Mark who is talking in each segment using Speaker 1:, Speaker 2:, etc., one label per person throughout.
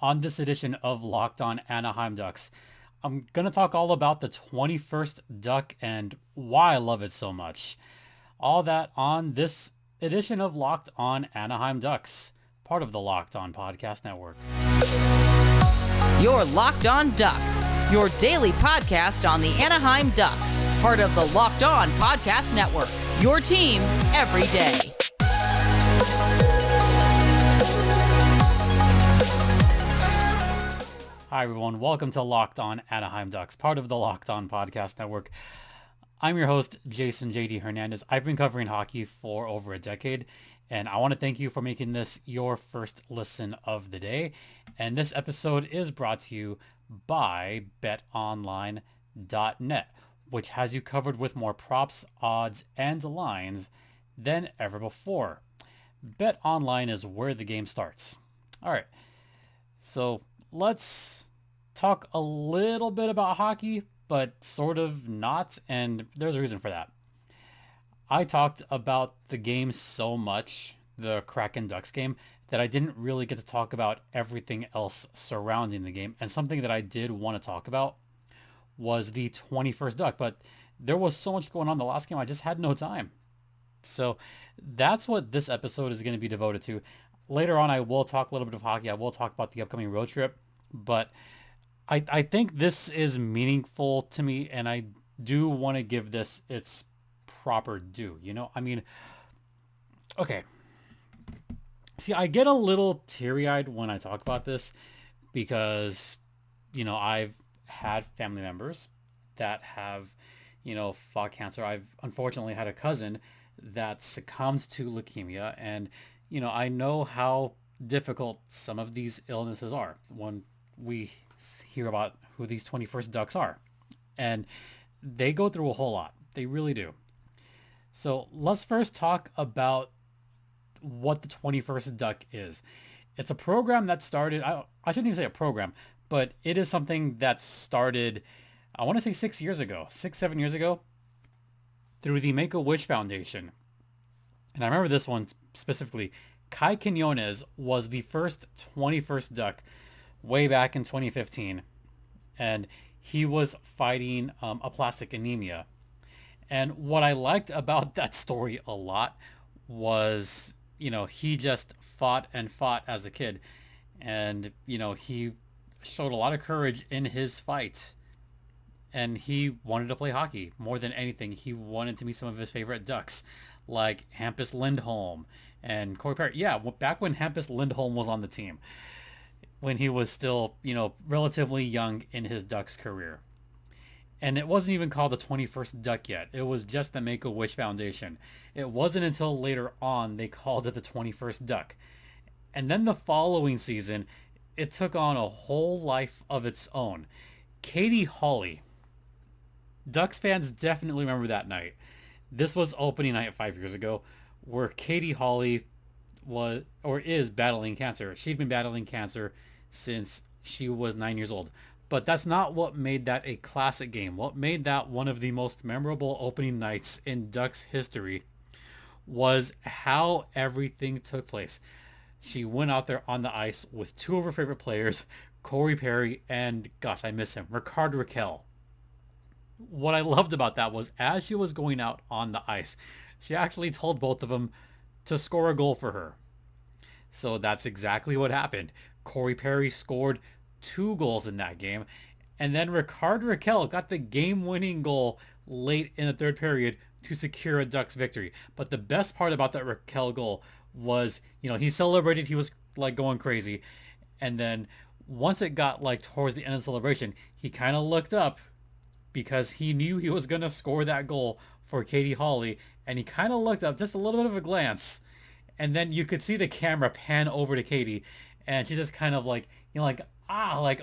Speaker 1: On this edition of Locked On Anaheim Ducks, I'm going to talk all about the 21st Duck and why I love it so much. All that on this edition of Locked On Anaheim Ducks, part of the Locked On Podcast Network.
Speaker 2: Your Locked On Ducks, your daily podcast on the Anaheim Ducks, part of the Locked On Podcast Network, your team every day.
Speaker 1: Hi everyone, welcome to Locked On Anaheim Ducks, part of the Locked On Podcast Network. I'm your host, Jason JD Hernandez. I've been covering hockey for over a decade, and I want to thank you for making this your first listen of the day. And this episode is brought to you by betonline.net, which has you covered with more props, odds, and lines than ever before. BetOnline is where the game starts. All right, so let's talk a little bit about hockey, but sort of not, and there's a reason for that. I talked about the game so much, the Kraken Ducks game, that I didn't really get to talk about everything else surrounding the game, and something that I did want to talk about was the 21st Duck, but there was so much going on the last game, I just had no time. So that's what this episode is going to be devoted to. Later on, I will talk a little bit of hockey. I will talk about the upcoming road trip, but I think this is meaningful to me, and I do want to give this its proper due. Okay. See, I get a little teary-eyed when I talk about this because, I've had family members that have, fought cancer. I've unfortunately had a cousin that succumbed to leukemia, and, I know how difficult some of these illnesses are when we hear about who these 21st Ducks are. And they go through a whole lot. They really do. So let's first talk about what the 21st Duck is. It's a program that started, I shouldn't even say a program, but it is something that started, I want to say 7 years ago, through the Make-A-Wish Foundation. And I remember this one specifically. Kai Quinones was the first 21st Duck way back in 2015, and he was fighting aplastic anemia. And what I liked about that story a lot was, he just fought and fought as a kid, and he showed a lot of courage in his fight, and he wanted to play hockey more than anything. He wanted to meet some of his favorite Ducks, like Hampus Lindholm and Corey Perry. Yeah, back when Hampus Lindholm was on the team, when he was still, relatively young in his Ducks career. And it wasn't even called the 21st Duck yet. It was just the Make-A-Wish Foundation. It wasn't until later on they called it the 21st Duck. And then the following season, it took on a whole life of its own. Katie Hawley. Ducks fans definitely remember that night. This was opening night 5 years ago, where Katie Hawley is battling cancer. She'd been battling cancer since she was 9 years old. But that's not what made that a classic game. What made that one of the most memorable opening nights in Ducks history was how everything took place. She went out there on the ice with two of her favorite players, Corey Perry and, gosh, I miss him, Rickard Rakell. What I loved about that was as she was going out on the ice, she actually told both of them to score a goal for her. So that's exactly what happened. Corey Perry scored 2 goals in that game, and then Rickard Rakell got the game-winning goal late in the third period to secure a Ducks victory. But the best part about that Rakell goal was, he celebrated, he was like going crazy, and then once it got like towards the end of the celebration, he kind of looked up because he knew he was going to score that goal for Katie Hawley, and he kind of looked up, just a little bit of a glance, and then you could see the camera pan over to Katie, and she just kind of like, like,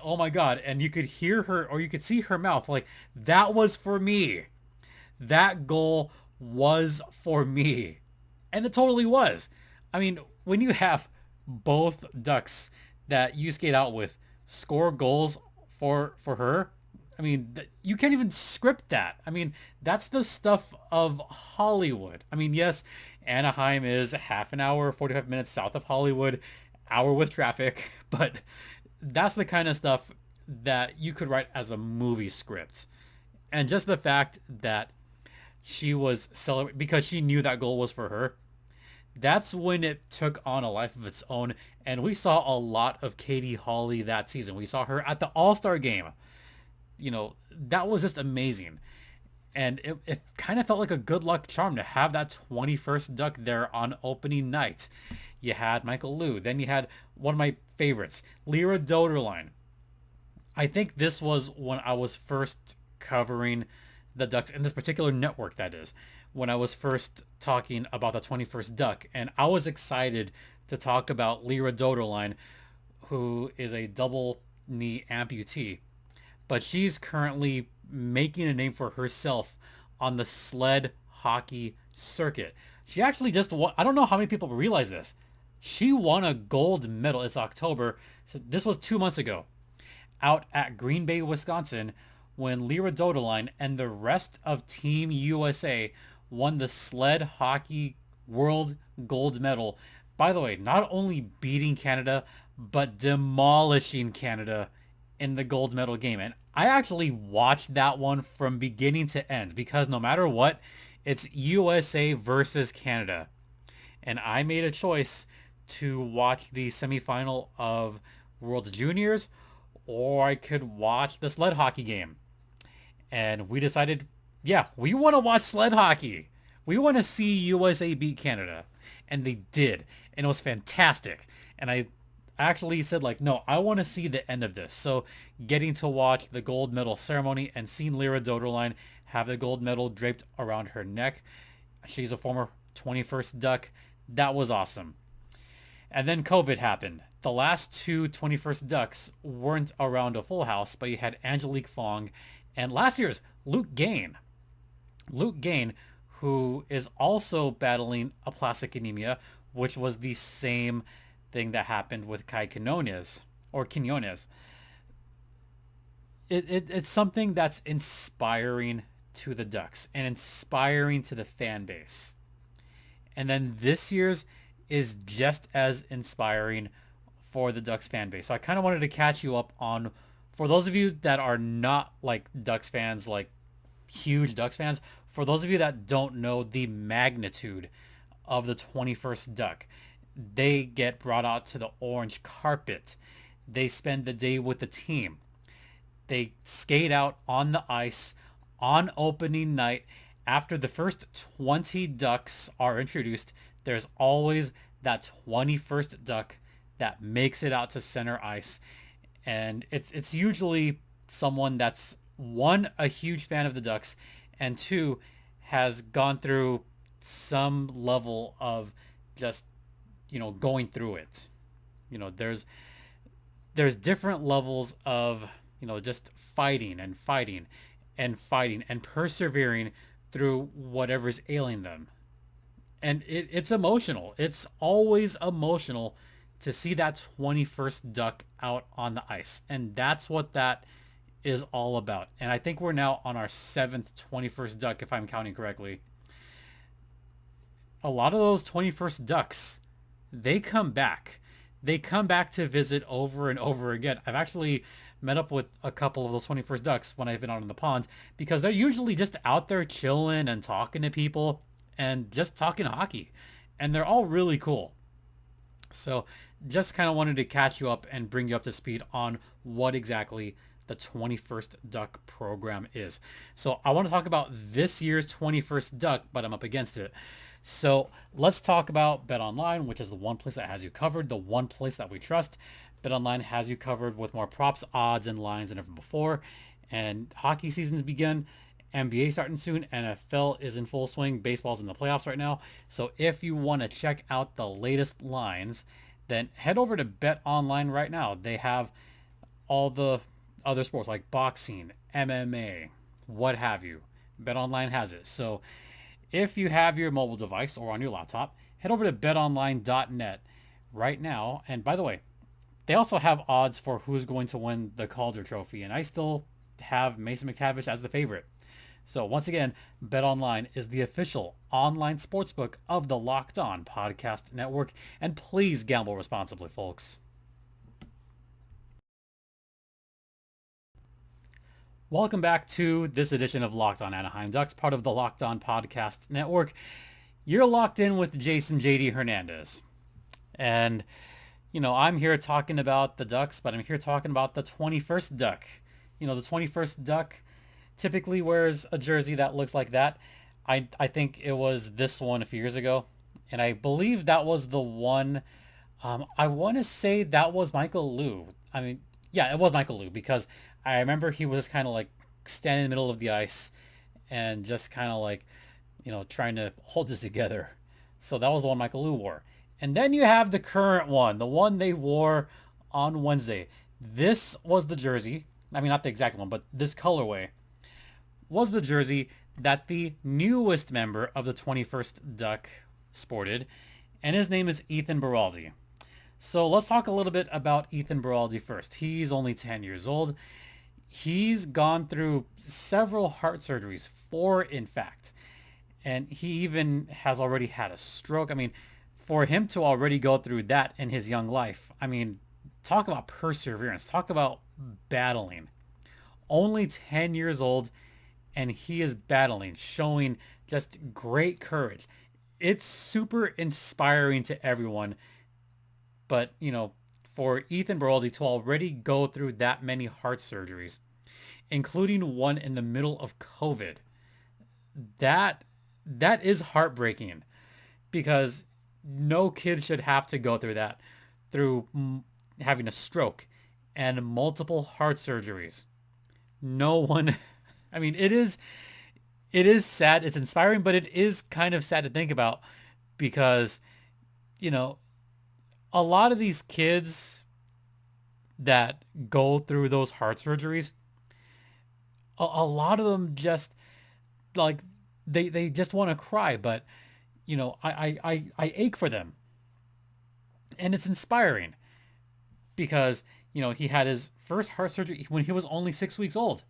Speaker 1: oh my God. And you could hear her, or you could see her mouth, like, that was for me. That goal was for me. And it totally was. I mean, when you have both Ducks that you skate out with score goals for her, I mean, you can't even script that. I mean, that's the stuff of Hollywood. I mean, yes, Anaheim is half an hour, 45 minutes south of Hollywood, hour with traffic, but that's the kind of stuff that you could write as a movie script. And just the fact that she was celebrating because she knew that goal was for her, that's when it took on a life of its own. And we saw a lot of Katie Hawley that season. We saw her at the All-Star game. That was just amazing. And it kind of felt like a good luck charm to have that 21st Duck there on opening night. You had Michael Liu. Then you had one of my favorites, Lyra Doderline. I think this was when I was first covering the Ducks in this particular network, that is, when I was first talking about the 21st Duck. And I was excited to talk about Lyra Doderline, who is a double knee amputee. But she's currently making a name for herself on the sled hockey circuit. She actually just won. I don't know how many people realize this. She won a gold medal. It's October. So this was 2 months ago out at Green Bay, Wisconsin, when Lyra Doderline and the rest of Team USA won the sled hockey world gold medal. By the way, not only beating Canada, but demolishing Canada in the gold medal game. And I actually watched that one from beginning to end because no matter what, it's USA versus Canada. And I made a choice to watch the semifinal of World Juniors, or I could watch the sled hockey game. And we decided, yeah, we want to watch sled hockey. We want to see USA beat Canada. And they did. And it was fantastic. And I actually said, like, no, I want to see the end of this. So getting to watch the gold medal ceremony and seeing Lyra Doderline have the gold medal draped around her neck. She's a former 21st Duck. That was awesome. And then COVID happened. The last two 21st Ducks weren't around a full house, but you had Angelique Fong and last year's Luke Gain. Luke Gain, who is also battling aplastic anemia, which was the same thing that happened with Kai Quinones, or Quinones. It's something that's inspiring to the Ducks and inspiring to the fan base. And then this year's is just as inspiring for the Ducks fan base. So I kind of wanted to catch you up on, for those of you that are not like Ducks fans, like huge Ducks fans, for those of you that don't know the magnitude of the 21st Duck, they get brought out to the orange carpet. They spend the day with the team. They skate out on the ice on opening night. After the first 20 Ducks are introduced, there's always that 21st Duck that makes it out to center ice. And it's usually someone that's, one, a huge fan of the Ducks, and two, has gone through some level of just, going through it. There's different levels of, just fighting and fighting and fighting and persevering through whatever's ailing them. And it's emotional. It's always emotional to see that 21st Duck out on the ice. And that's what that is all about. And I think we're now on our 7th 21st Duck, if I'm counting correctly. A lot of those 21st Ducks, they come back. They come back to visit over and over again. I've actually met up with a couple of those 21st Ducks when I've been out in the pond because they're usually just out there chilling and talking to people and just talking hockey. And they're all really cool. So just kind of wanted to catch you up and bring you up to speed on what exactly the 21st Duck program is. So I want to talk about this year's 21st Duck, but I'm up against it. So let's talk about BetOnline, which is the one place that has you covered, the one place that we trust. BetOnline has you covered with more props, odds, and lines than ever before. And hockey seasons begin. NBA starting soon. NFL is in full swing. Baseball's in the playoffs right now. So if you want to check out the latest lines, then head over to BetOnline right now. They have all the other sports like boxing, MMA, what have you. BetOnline has it. So if you have your mobile device or on your laptop, head over to betonline.net right now. And by the way, they also have odds for who's going to win the Calder Trophy. And I still have Mason McTavish as the favorite. So once again, BetOnline is the official online sportsbook of the Locked On Podcast Network. And please gamble responsibly, folks. Welcome back to this edition of Locked On Anaheim Ducks, part of the Locked On Podcast Network. You're locked in with Jason JD Hernandez. And, I'm here talking about the Ducks, but I'm here talking about the 21st Duck. The 21st Duck typically wears a jersey that looks like that. I think it was this one a few years ago. And I believe that was the one, I want to say that was Michael Liu. Yeah, it was Michael Liu because I remember he was kind of like standing in the middle of the ice and just kind of like, trying to hold this together. So that was the one Michael Liu wore. And then you have the current one, the one they wore on Wednesday. This was the jersey. I mean, not the exact one, but this colorway was the jersey that the newest member of the 21st Duck sported. And his name is Ethan Baroldi. So let's talk a little bit about Ethan Baroldi first. He's only 10 years old. He's gone through several heart surgeries, 4 in fact. And he even has already had a stroke. I mean, for him to already go through that in his young life, I mean, talk about perseverance. Talk about battling. Only 10 years old, and he is battling, showing just great courage. It's super inspiring to everyone. But, for Ethan Baroldi to already go through that many heart surgeries, including one in the middle of COVID, that is heartbreaking because no kid should have to go through that, through having a stroke and multiple heart surgeries. No one, I mean, it is sad. It's inspiring, but it is kind of sad to think about because, you know, a lot of these kids that go through those heart surgeries, a lot of them just like they just want to cry, but I ache for them. And it's inspiring because, he had his first heart surgery when he was only 6 weeks old.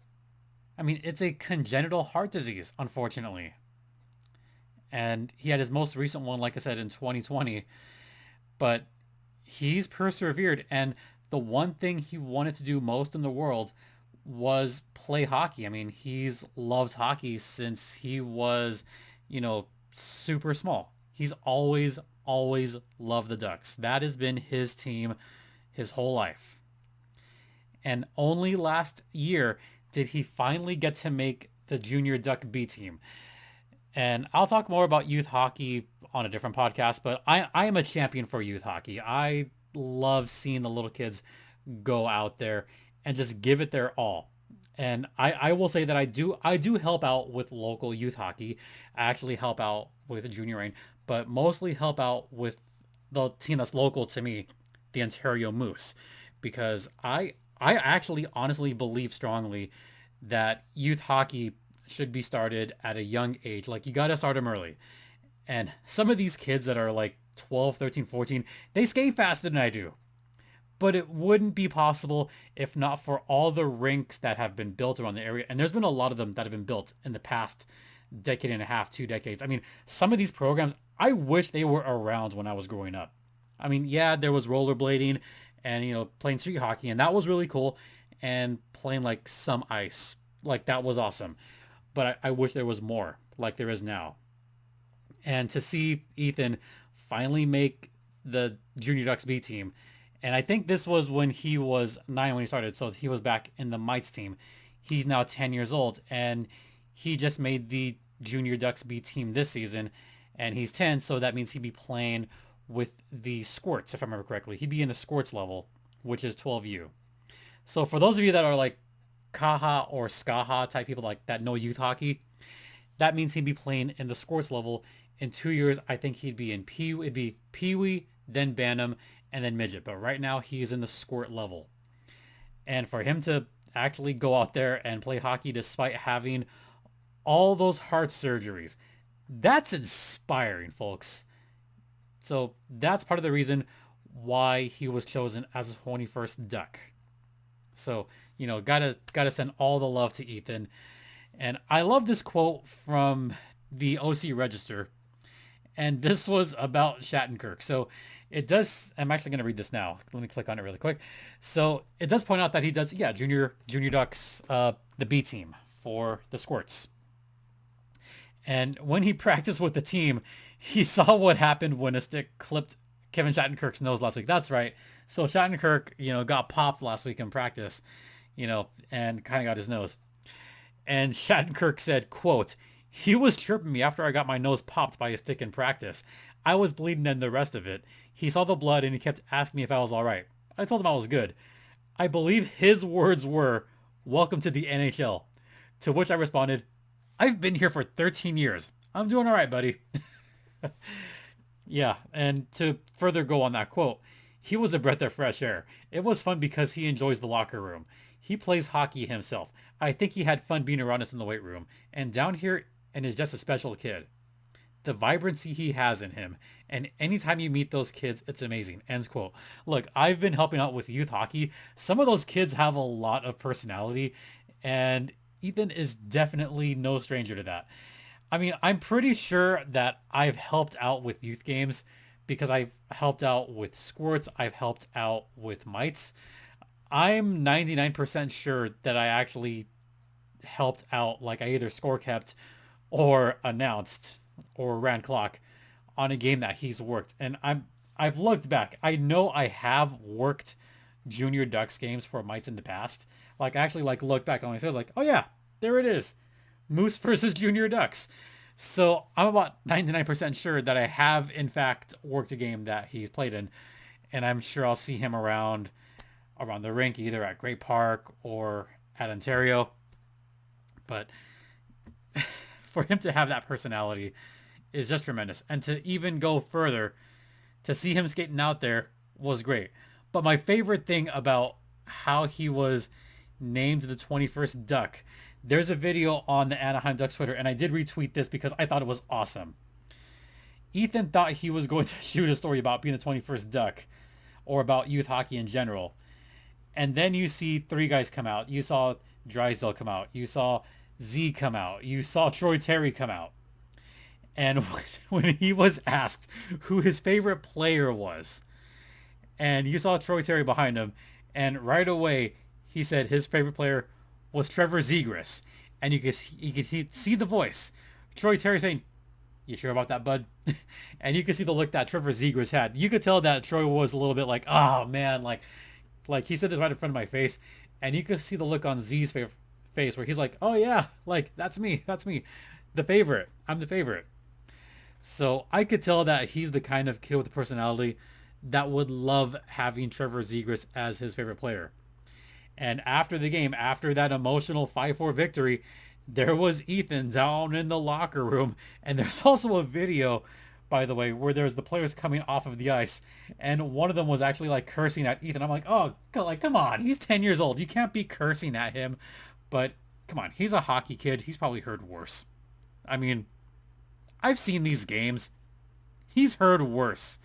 Speaker 1: I mean, it's a congenital heart disease, unfortunately. And he had his most recent one, like I said, in 2020. But he's persevered. And the one thing he wanted to do most in the world was play hockey. I mean, he's loved hockey since he was, super small. He's always loved the Ducks. That has been his team his whole life. And only last year did he finally get to make the Junior Duck B team. And I'll talk more about youth hockey on a different podcast, but I am a champion for youth hockey. I love seeing the little kids go out there and just give it their all. And I will say that I do help out with local youth hockey. I actually help out with Junior Reign, but mostly help out with the team that's local to me, the Ontario Moose, because I actually honestly believe strongly that youth hockey should be started at a young age. Like, you got to start them early. And some of these kids that are like 12, 13, 14, they skate faster than I do. But it wouldn't be possible if not for all the rinks that have been built around the area. And there's been a lot of them that have been built in the past decade and a half, 2 decades. I mean, some of these programs, I wish they were around when I was growing up. I mean, yeah, there was rollerblading and, playing street hockey, and that was really cool. And playing like some ice, like that was awesome. But I wish there was more like there is now. And to see Ethan finally make the Junior Ducks B team, and I think this was when he was 9 when he started, so he was back in the Mites team. He's now 10 years old, and he just made the Junior Ducks B team this season, and he's 10, so that means he'd be playing with the Squirts, if I remember correctly. He'd be in the Squirts level, which is 12U. So for those of you that are like Kaha or Skaha type people like that know youth hockey, that means he'd be playing in the Squirts level. In 2 years, I think he'd be in it'd be Pee-wee, then Bantam, and then Midget. But right now, he's in the Squirt level. And for him to actually go out there and play hockey despite having all those heart surgeries, that's inspiring, folks. So that's part of the reason why he was chosen as the 21st Duck. So, gotta send all the love to Ethan. And I love this quote from the OC Register. And this was about Shattenkirk. So It does. I'm actually going to read this now. Let me click on it really quick. So it does point out that he does, yeah, junior Ducks, the B team for the Squirts. And when he practiced with the team, he saw what happened when a stick clipped Kevin Shattenkirk's nose last week. That's right. So Shattenkirk, got popped last week in practice, and kind of got his nose. And Shattenkirk said, quote, "He was chirping me after I got my nose popped by a stick in practice. I was bleeding and the rest of it. He saw the blood and he kept asking me if I was all right. I told him I was good. I believe his words were, 'Welcome to the NHL.' To which I responded, 'I've been here for 13 years. I'm doing all right, buddy.'" Yeah, and to further go on that quote, he was a breath of fresh air. It was fun because he enjoys the locker room. He plays hockey himself. I think he had fun being around us in the weight room. And down here, and is just a special kid. The vibrancy he has in him. And anytime you meet those kids, it's amazing. End quote. Look, I've been helping out with youth hockey. Some of those kids have a lot of personality, and Ethan is definitely no stranger to that. I mean, I'm pretty sure that I've helped out with youth games because I've helped out with squirts. I've helped out with mites. I'm 99% sure that I actually helped out, like I either score kept or announced or ran clock on a game that he's worked. And I've looked back. I know I have worked junior Ducks games for mites in the past. Like I actually looked back on myself like, oh yeah, there it is. Moose versus Junior Ducks. So I'm about 99% sure that I have in fact worked a game that he's played in, and I'm sure I'll see him around the rink, either at Great Park or at Ontario. But for him to have that personality is just tremendous, and to even go further, to see him skating out there was great. But my favorite thing about how he was named the 21st Duck, there's a video on the Anaheim Ducks Twitter, and I did retweet this because I thought it was awesome. Ethan thought he was going to shoot a story about being the 21st Duck or about youth hockey in general. And then you see three guys come out. You saw Drysdale come out. You saw Z come out. You saw Troy Terry come out. And when he was asked who his favorite player was, and you saw Troy Terry behind him, and right away he said his favorite player was Trevor Zegras. And you could see the voice. Troy Terry saying, "You sure about that, bud?" And you could see the look that Trevor Zegras had. You could tell that Troy was a little bit like, oh man, like he said this right in front of my face. And you could see the look on Z's face where he's like, oh yeah, like that's me. The favorite. I'm the favorite. So I could tell that he's the kind of kid with a personality that would love having Trevor Zegras as his favorite player. And after the game, after that emotional 5-4 victory, there was Ethan down in the locker room. And there's also a video, by the way, where there's the players coming off of the ice. And one of them was actually like cursing at Ethan. I'm like, oh, come on. He's 10 years old. You can't be cursing at him. But come on, he's a hockey kid. He's probably heard worse. I mean, I've seen these games. He's heard worse.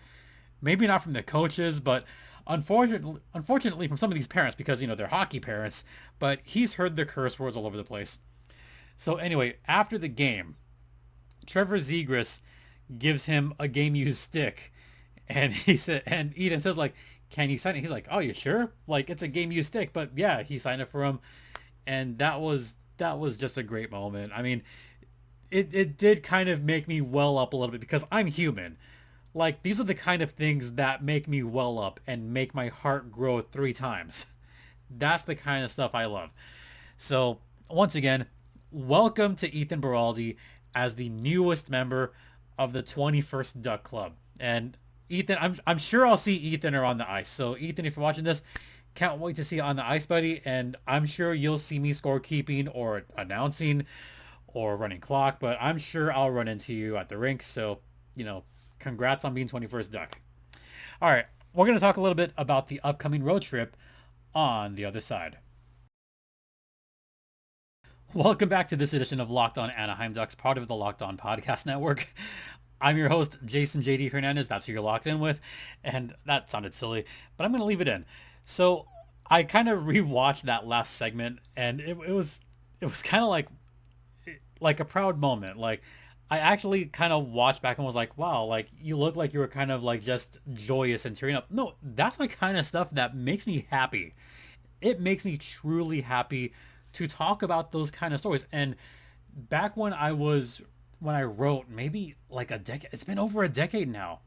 Speaker 1: Maybe not from the coaches, but unfortunately from some of these parents, because, they're hockey parents, but he's heard the curse words all over the place. So anyway, after the game, Trevor Zegras gives him a game-used stick, and and Eden says, like, "Can you sign it?" He's like, "Oh, you sure? Like, it's a game-used stick." But yeah, he signed it for him, and that was just a great moment. I mean, it did kind of make me well up a little bit because I'm human. Like, these are the kind of things that make me well up and make my heart grow 3 times. That's the kind of stuff I love. So, once again, welcome to Ethan Baroldi as the newest member of the 21st Duck Club. And Ethan, I'm sure I'll see Ethan around the ice. So, Ethan, if you're watching this, can't wait to see you on the ice, buddy. And I'm sure you'll see me scorekeeping or announcing or running clock. But I'm sure I'll run into you at the rink. So, congrats on being 21st Duck. All right, we're going to talk a little bit about the upcoming road trip on the other side. Welcome back to this edition of Locked On Anaheim Ducks, part of the Locked On Podcast Network. I'm your host, Jason JD Hernandez. That's who you're locked in with. And that sounded silly, but I'm going to leave it in. So I kind of rewatched that last segment, and it was kind of like a proud moment. Like, I actually kind of watched back and was like, wow, like you look like you were kind of like just joyous and tearing up. No, that's the kind of stuff that makes me happy. It makes me truly happy to talk about those kind of stories. And back when I wrote, maybe like a decade, it's been over a decade now.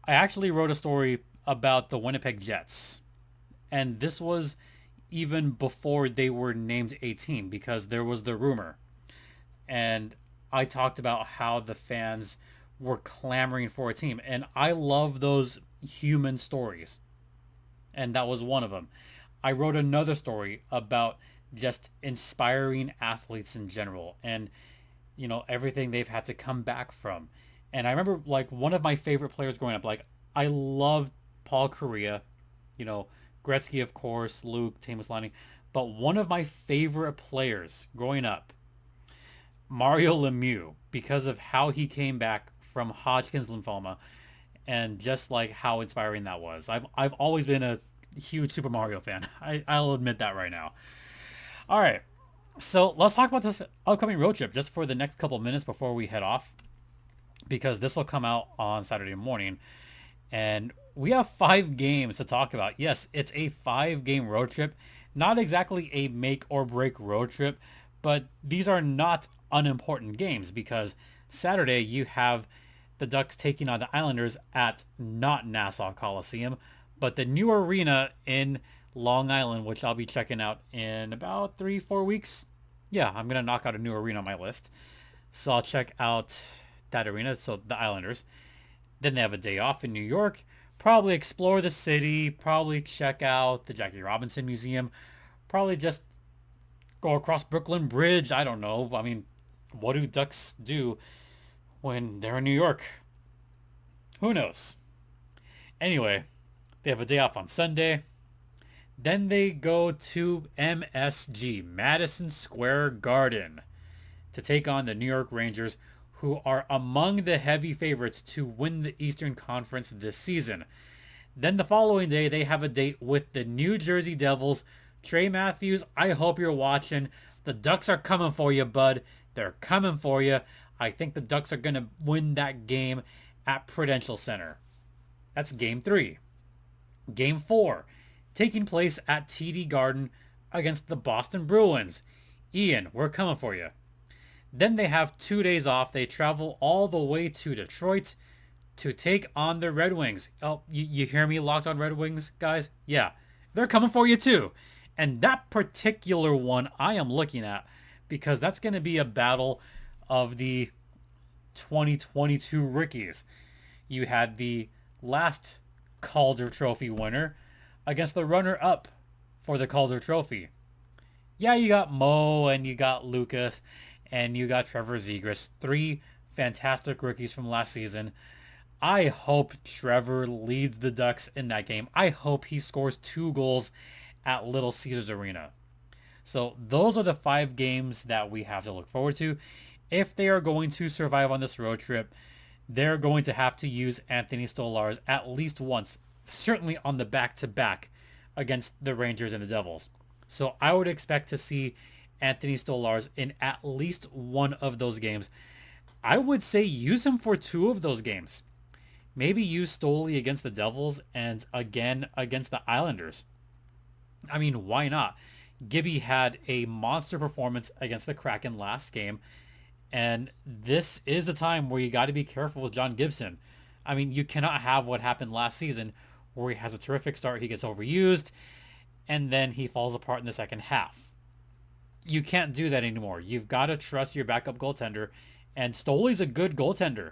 Speaker 1: I actually wrote a story about the Winnipeg Jets. And this was even before they were named a team because there was the rumor. And I talked about how the fans were clamoring for a team. And I love those human stories. And that was one of them. I wrote another story about just inspiring athletes in general and, everything they've had to come back from. And I remember like one of my favorite players growing up, like I loved Paul Correa, you know, Gretzky, of course, Luke, Tamus Lanning. But one of my favorite players growing up, Mario Lemieux, because of how he came back from Hodgkin's lymphoma and just like how inspiring that was. I've always been a huge Super Mario fan. I'll admit that right now. All right. So let's talk about this upcoming road trip just for the next couple minutes before we head off because this will come out on Saturday morning. And we have 5 games to talk about. Yes, it's a 5-game road trip. Not exactly a make or break road trip, but these are not unimportant games because Saturday you have the Ducks taking on the Islanders at not Nassau Coliseum, but the new arena in Long Island, which I'll be checking out in about 3-4 weeks. Yeah, I'm going to knock out a new arena on my list. So I'll check out that arena, so the Islanders. Then they have a day off in New York. Probably explore the city. Probably check out the Jackie Robinson Museum. Probably just go across Brooklyn Bridge. I don't know. I mean, what do Ducks do when they're in New York? Who knows? Anyway, they have a day off on Sunday. Then they go to MSG, Madison Square Garden, to take on the New York Rangers, who are among the heavy favorites to win the Eastern Conference this season. Then the following day, they have a date with the New Jersey Devils. Trey Matthews, I hope you're watching. The Ducks are coming for you, bud. They're coming for you. I think the Ducks are going to win that game at Prudential Center. That's game 3. Game 4, taking place at TD Garden against the Boston Bruins. Ian, we're coming for you. Then they have 2 days off. They travel all the way to Detroit to take on the Red Wings. Oh, you hear me, Locked On Red Wings, guys? Yeah, they're coming for you too. And that particular one I am looking at because that's going to be a battle of the 2022 rookies. You had the last Calder Trophy winner against the runner-up for the Calder Trophy. Yeah, you got Mo and you got Lucas and you got Trevor Zegras, 3 fantastic rookies from last season. I hope Trevor leads the Ducks in that game. I hope he scores 2 goals at Little Caesars Arena. So those are the 5 games that we have to look forward to. If they are going to survive on this road trip, they're going to have to use Anthony Stolarz at least once, certainly on the back-to-back against the Rangers and the Devils. So I would expect to see Anthony Stolarz in at least one of those games. I would say use him for 2 of those games. Maybe use Stoli against the Devils and again against the Islanders. I mean, why not? Gibby had a monster performance against the Kraken last game, and this is the time where you got to be careful with John Gibson. I mean, you cannot have what happened last season where he has a terrific start, he gets overused, and then he falls apart in the second half. You can't do that anymore. You've got to trust your backup goaltender, and Stoli's a good goaltender.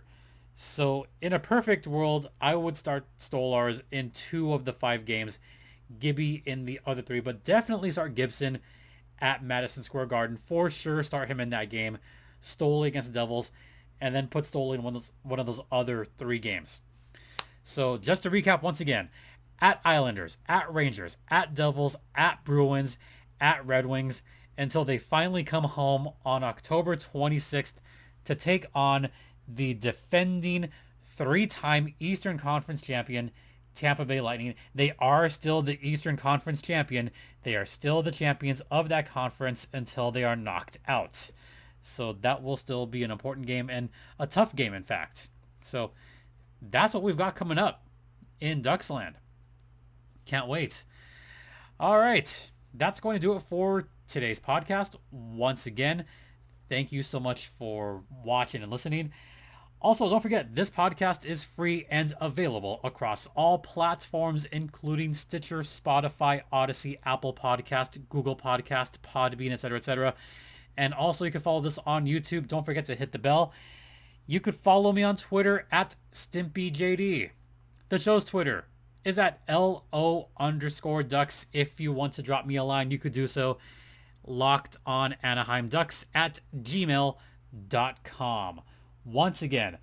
Speaker 1: So in a perfect world, I would start Stolarz in 2 of the 5 games, Gibby in the other 3, but definitely start Gibson at Madison Square Garden. For sure, start him in that game. Stoli against the Devils, and then put Stoli in one of those other 3 games. So just to recap once again, at Islanders, at Rangers, at Devils, at Bruins, at Red Wings, until they finally come home on October 26th to take on the defending 3-time Eastern Conference champion, Tampa Bay Lightning. They are still the Eastern Conference champion. They are still the champions of that conference until they are knocked out. So that will still be an important game and a tough game, in fact. So that's what we've got coming up in Ducksland. Can't wait. All right. That's going to do it for today's podcast. Once again, thank you so much for watching and listening. Also, don't forget, this podcast is free and available across all platforms, including Stitcher, Spotify, Odyssey, Apple Podcast, Google Podcast, Podbean, etc., etc. And also, you can follow this on YouTube. Don't forget to hit the bell. You could follow me on Twitter at StimpyJD. The show's Twitter is at LO_Ducks. If you want to drop me a line, you could do so. Locked on Anaheim Ducks at gmail.com. Once again,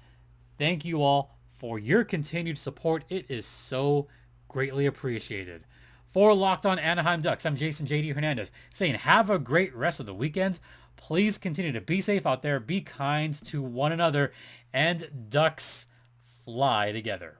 Speaker 1: thank you all for your continued support. It is so greatly appreciated. For Locked on Anaheim Ducks, I'm Jason JD Hernandez saying have a great rest of the weekend. Please continue to be safe out there, be kind to one another, and Ducks fly together.